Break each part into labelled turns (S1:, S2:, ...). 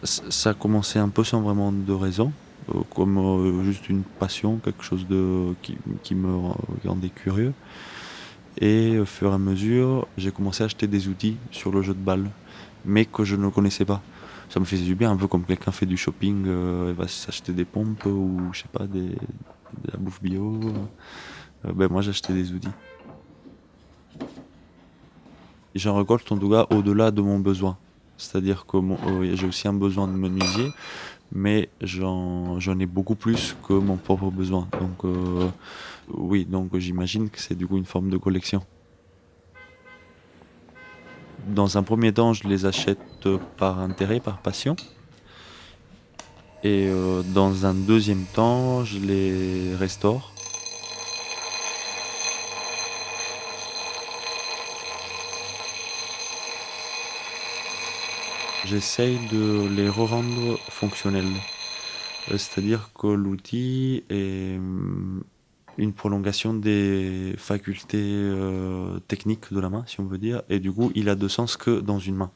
S1: Ça a commencé un peu sans vraiment de raison, comme juste une passion, quelque chose qui me rendait curieux. Et au fur et à mesure, j'ai commencé à acheter des outils sur le jeu de balle, mais que je ne connaissais pas. Ça me faisait du bien, un peu comme quelqu'un fait du shopping, il va s'acheter des pompes ou je sais pas, de la bouffe bio. Ben moi j'achetais des outils. J'en récolte en tout cas au-delà de mon besoin. C'est-à-dire que j'ai aussi un besoin de menuisier, mais j'en ai beaucoup plus que mon propre besoin. Donc oui, donc j'imagine que c'est du coup une forme de collection. Dans un premier temps, je les achète par intérêt, par passion. Et dans un deuxième temps, je les restaure. J'essaye de les re-rendre fonctionnels. C'est-à-dire que l'outil est une prolongation des facultés techniques de la main, si on veut dire, et du coup, il a de sens que dans une main.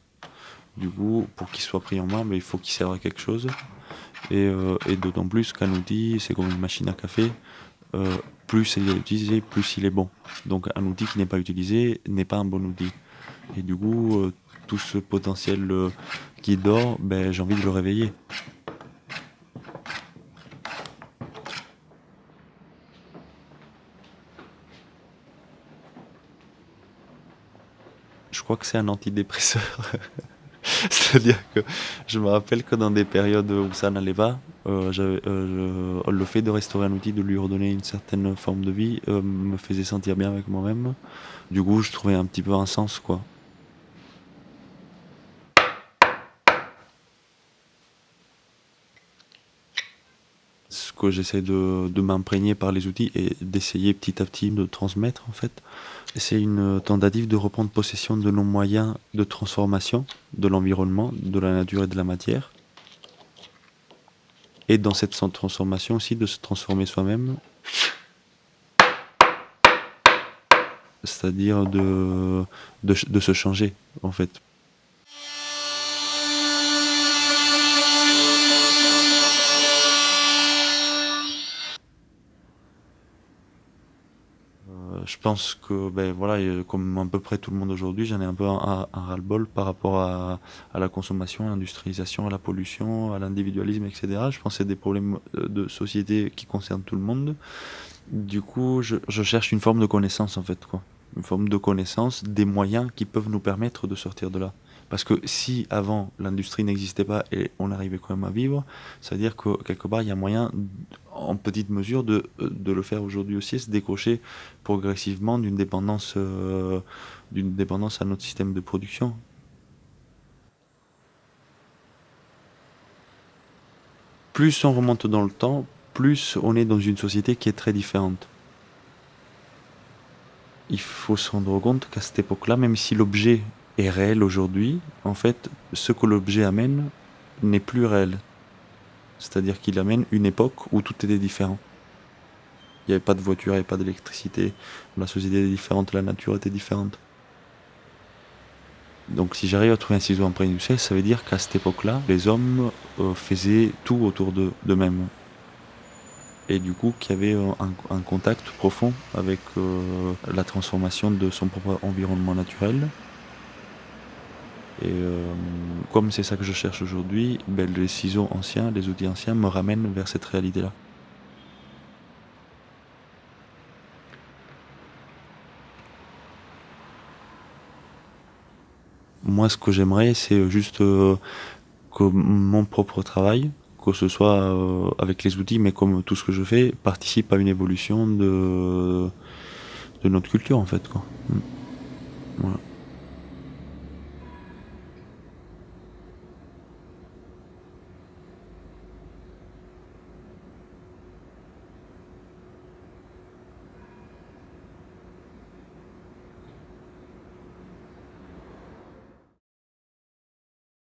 S1: Du coup, pour qu'il soit pris en main, il faut qu'il serve à quelque chose. Et d'autant plus qu'un outil, c'est comme une machine à café. euh, Plus il est utilisé, plus il est bon. Donc un outil qui n'est pas utilisé n'est pas un bon outil. Et du coup, tout ce potentiel qui dort, j'ai envie de le réveiller. Je crois que c'est un antidépresseur. C'est-à-dire que je me rappelle que dans des périodes où ça n'allait pas, le fait de restaurer un outil, de lui redonner une certaine forme de vie, me faisait sentir bien avec moi-même. Du coup, je trouvais un petit peu un sens, quoi. Ce que j'essaie de m'imprégner par les outils et d'essayer petit à petit de transmettre, en fait, c'est une tentative de reprendre possession de nos moyens de transformation de l'environnement, de la nature et de la matière. Et dans cette transformation aussi, de se transformer soi-même, c'est-à-dire de se changer, en fait. Je pense que, voilà, comme à peu près tout le monde aujourd'hui, j'en ai un peu un ras-le-bol par rapport à la consommation, à l'industrialisation, à la pollution, à l'individualisme, etc. Je pense que c'est des problèmes de société qui concernent tout le monde. Du coup, je cherche une forme de connaissance, en fait, quoi. Une forme de connaissance des moyens qui peuvent nous permettre de sortir de là. Parce que si avant l'industrie n'existait pas et on arrivait quand même à vivre, ça veut dire que quelque part il y a moyen, en petite mesure, de le faire aujourd'hui aussi, se décrocher progressivement d'une dépendance à notre système de production. Plus on remonte dans le temps, plus on est dans une société qui est très différente. Il faut se rendre compte qu'à cette époque-là, même si l'objet est réel aujourd'hui, en fait, ce que l'objet amène n'est plus réel. C'est-à-dire qu'il amène une époque où tout était différent. Il n'y avait pas de voiture, il n'y avait pas d'électricité, la société était différente, la nature était différente. Donc si j'arrive à trouver un ciseau en pré-industriel, ça veut dire qu'à cette époque-là, les hommes faisaient tout autour d'eux-mêmes. Et du coup, qu'il y avait un contact profond avec la transformation de son propre environnement naturel. Et comme c'est ça que je cherche aujourd'hui, les ciseaux anciens, les outils anciens me ramènent vers cette réalité-là. Moi, ce que j'aimerais, c'est juste que mon propre travail, que ce soit avec les outils, mais comme tout ce que je fais, participe à une évolution de notre culture, en fait, quoi. Voilà.